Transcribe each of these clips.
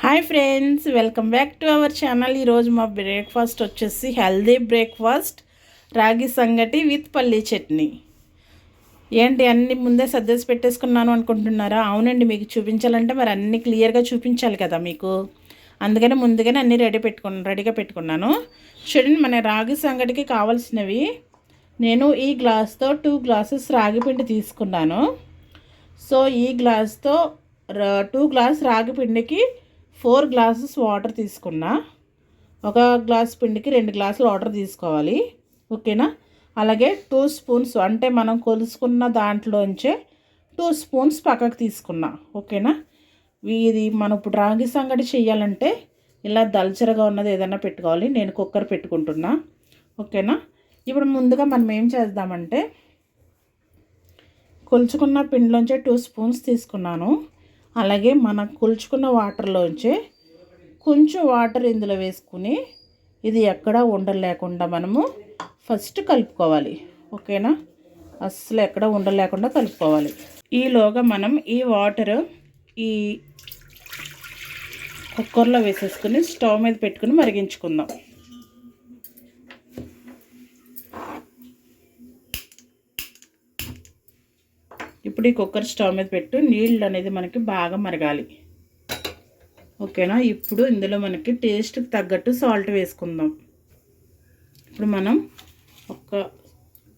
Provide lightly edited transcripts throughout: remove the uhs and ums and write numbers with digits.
Hi friends, welcome back to our channel. ఈరోజు మా breakfast వచ్చేసి హెల్దీ బ్రేక్ఫాస్ట్ రాగి సంగటి విత్ పల్లీ చట్నీ. ఏంటి అన్నీ ముందే సర్దేసి పెట్టేసుకున్నాను అనుకుంటున్నారా? అవునండి, మీకు చూపించాలంటే మరి అన్నీ క్లియర్గా చూపించాలి కదా మీకు. అందుకని ముందుగానే అన్నీ రెడీగా పెట్టుకున్నాను. చూడండి, మన రాగి సంగటికి కావాల్సినవి నేను ఈ గ్లాస్తో 2 గ్లాసెస్ రాగి పిండి తీసుకున్నాను. సో ఈ గ్లాస్తో 2 గ్లాస్ రాగి పిండికి 4 గ్లాసెస్ వాటర్ తీసుకున్నా. ఒక గ్లాస్ పిండికి 2 గ్లాసులు వాటర్ తీసుకోవాలి, ఓకేనా. అలాగే 2 స్పూన్స్ అంటే మనం కొలుసుకున్న దాంట్లోంచే 2 స్పూన్స్ పక్కకు తీసుకున్నా, ఓకేనా. ఇది మనం ఇప్పుడు రాగి సంగటి చేయాలంటే ఇలా దల్చరగా ఉన్నది ఏదైనా పెట్టుకోవాలి. నేను కుక్కర్ పెట్టుకుంటున్నా, ఓకేనా. ఇప్పుడు ముందుగా మనం ఏం చేద్దామంటే కొలుచుకున్న పిండిలోంచే 2 స్పూన్స్ తీసుకున్నాను. అలాగే మనం కొలుచుకున్న వాటర్లోంచే కొంచెం వాటర్ ఇందులో వేసుకుని ఇది ఎక్కడా ఉండలు లేకుండా మనము ఫస్ట్ కలుపుకోవాలి, ఓకేనా. అస్సలు ఎక్కడ ఉండలు లేకుండా కలుపుకోవాలి. ఈలోగా మనం ఈ వాటర్ ఈ కుక్కర్లో వేసేసుకుని స్టవ్ మీద పెట్టుకుని మరిగించుకుందాం. ఇప్పుడు ఈ కుక్కర్ స్టవ్ మీద పెట్టు నీళ్ళు అనేది మనకి బాగా మరగాలి, ఓకేనా. ఇప్పుడు ఇందులో మనకి టేస్ట్కి తగ్గట్టు సాల్ట్ వేసుకుందాం. ఇప్పుడు మనం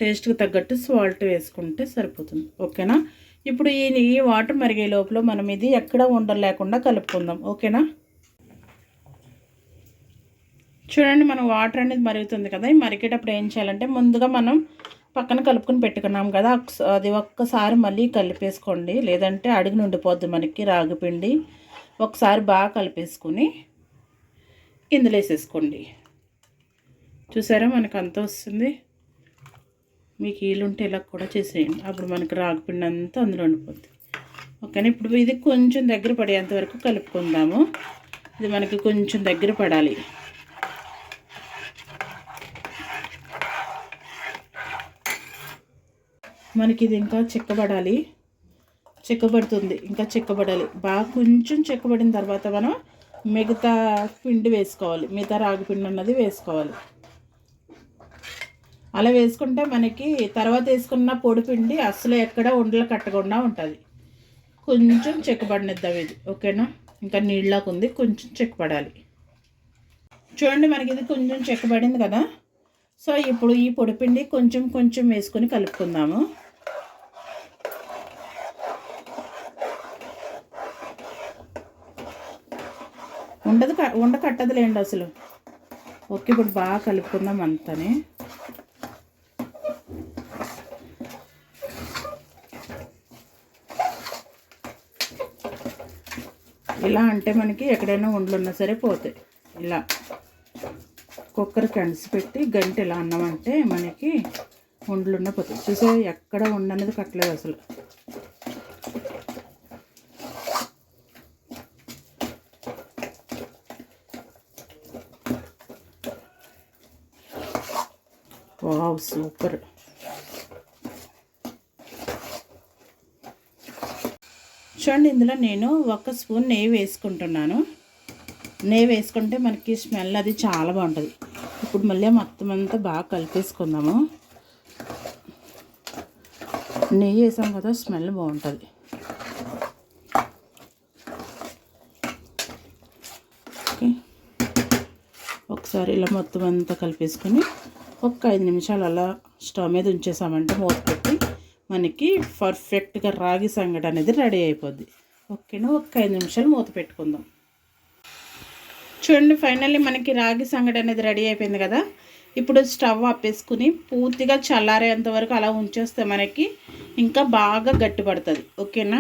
టేస్ట్కి తగ్గట్టు సాల్ట్ వేసుకుంటే సరిపోతుంది, ఓకేనా. ఇప్పుడు ఈ వాటర్ మరిగే లోపల మనం ఇది ఎక్కడ ఉండలు లేకుండా కలుపుకుందాం, ఓకేనా. చూడండి, మనం వాటర్ అనేది మరుగుతుంది కదా. ఈ మరిగేటప్పుడు ఏం చేయాలంటే ముందుగా మనం పక్కన కలుపుకొని పెట్టుకున్నాం కదా, అది ఒక్కసారి మళ్ళీ కలిపేసుకోండి, లేదంటే అడుగు నుండిపోద్ది మనకి రాగిపిండి. ఒకసారి బాగా కలిపేసుకుని ఇందులో వేసేసుకోండి. చూసారా, మనకు అంత వస్తుంది. మీకు వీలుంటే ఇలా కూడా చేసేయండి, అప్పుడు మనకి రాగిపిండి అంతా అందులో ఉండిపోద్ది, ఓకేనా. ఇప్పుడు ఇది కొంచెం దగ్గర పడేంత వరకు కలుపుకుందాము. ఇది మనకి కొంచెం దగ్గర పడాలి. మనకి ఇది ఇంకా చిక్కబడుతుంది, ఇంకా చిక్కబడాలి బాగా. కొంచెం చిక్కబడిన తర్వాత మనం మిగతా పిండి వేసుకోవాలి, మిగతా రాగి పిండి అన్నది వేసుకోవాలి. అలా వేసుకుంటే మనకి తర్వాత వేసుకున్న పొడి పిండి అసలు ఎక్కడ ఉండలు కట్టకుండా ఉంటుంది. కొంచెం చిక్కబడినిద్దాం ఇది, ఓకేనా. ఇంకా నీళ్ళకు ఉంది, కొంచెం చిక్కబడాలి. చూడండి, మనకి ఇది కొంచెం చిక్కబడింది కదా. సో ఇప్పుడు ఈ పొడిపిండి కొంచెం కొంచెం వేసుకొని కలుపుకుందాము. ఉండ కట్టదులేండి అసలు, ఓకే. ఇప్పుడు బాగా కలుపుకుందాం అంతనే. ఇలా అంటే మనకి ఎక్కడైనా ఉండలున్నా సరే పోతాయి. ఇలా కుక్కర్ కడిసి పెట్టి గంట ఇలా అన్నామంటే మనకి ఉండలున్న పోతాయి. చూసే ఎక్కడ ఉండనేది కట్టలేదు అసలు. Wow, super. చూడండి, ఇందులో నేను 1 స్పూన్ నెయ్యి వేసుకుంటున్నాను. నెయ్యి వేసుకుంటే మనకి స్మెల్ అది చాలా బాగుంటుంది. ఇప్పుడు మళ్ళీ మొత్తం అంతా బాగా కలిపేసుకుందాము. నెయ్యి వేసాం కదా, స్మెల్ బాగుంటుంది. ఓకే, ఒకసారి ఇలా మొత్తం అంతా కలిపేసుకొని ఒక 5 నిమిషాలు అలా స్టవ్ మీద ఉంచేసామంటే మూత పెట్టి మనకి పర్ఫెక్ట్గా రాగి సంగటి అనేది రెడీ అయిపోద్ది, ఓకేనా. ఒక 5 నిమిషాలు మూత పెట్టుకుందాం. చూడండి, ఫైనల్లీ మనకి రాగి సంగటి అనేది రెడీ అయిపోయింది కదా. ఇప్పుడు స్టవ్ ఆపేసుకుని పూర్తిగా చల్లారేంత వరకు అలా ఉంచేస్తే మనకి ఇంకా బాగా గట్టిపడుతుంది, ఓకేనా.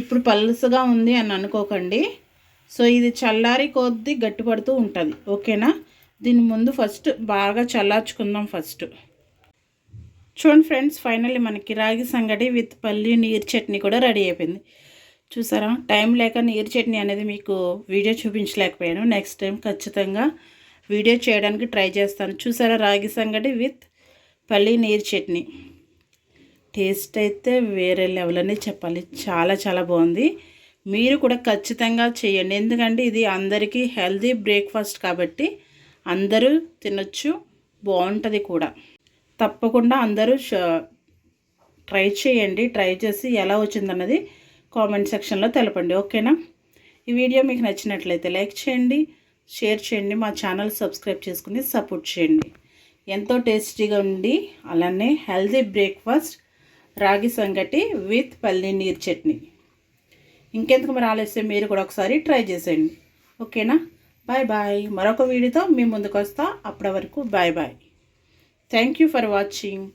ఇప్పుడు పలుసగా ఉంది అని అనుకోకండి. సో ఇది చల్లారి కొద్దీ గట్టిపడుతూ ఉంటుంది, ఓకేనా. దీని ముందు ఫస్ట్ బాగా చల్లార్చుకుందాం ఫస్ట్. చూడండి ఫ్రెండ్స్, ఫైనల్లీ మనకి రాగి సంగటి విత్ పల్లి నీరు చట్నీ కూడా రెడీ అయిపోయింది. చూసారా, టైం లేక నీరు చట్నీ అనేది మీకు వీడియో చూపించలేకపోయాను. నెక్స్ట్ టైం ఖచ్చితంగా వీడియో చేయడానికి ట్రై చేస్తాను. చూసారా, రాగి సంగటి విత్ పల్లి నీరు చట్నీ టేస్ట్ అయితే వేరే లెవెల్ అని చెప్పాలి. చాలా చాలా బాగుంది. మీరు కూడా ఖచ్చితంగా చేయండి. ఎందుకంటే ఇది అందరికీ హెల్తీ బ్రేక్ఫాస్ట్ కాబట్టి అందరూ తినొచ్చు, బాగుంటుంది కూడా. తప్పకుండా అందరూ ట్రై చేయండి. ట్రై చేసి ఎలా వచ్చిందన్నది కామెంట్ సెక్షన్లో తెలపండి. ఓకేనా? ఈ వీడియో మీకు నచ్చినట్లయితే లైక్ చేయండి, షేర్ చేయండి, మా ఛానల్ సబ్స్క్రైబ్ చేసుకుని సపోర్ట్ చేయండి. ఎంతో టేస్టీగా ఉండి అలానే హెల్తీ బ్రేక్ఫాస్ట్ రాగి సంగటి విత్ పల్లి నీరు చట్నీ. ఇంకెందుకు మరి ఆలస్యం, మీరు కూడా ఒకసారి ట్రై చేసేయండి. ఓకేనా? Bye bye. మరొక వీడియోతో మీ ముందుకు వస్తా. అప్పటి వరకు bye bye. Thank you for watching.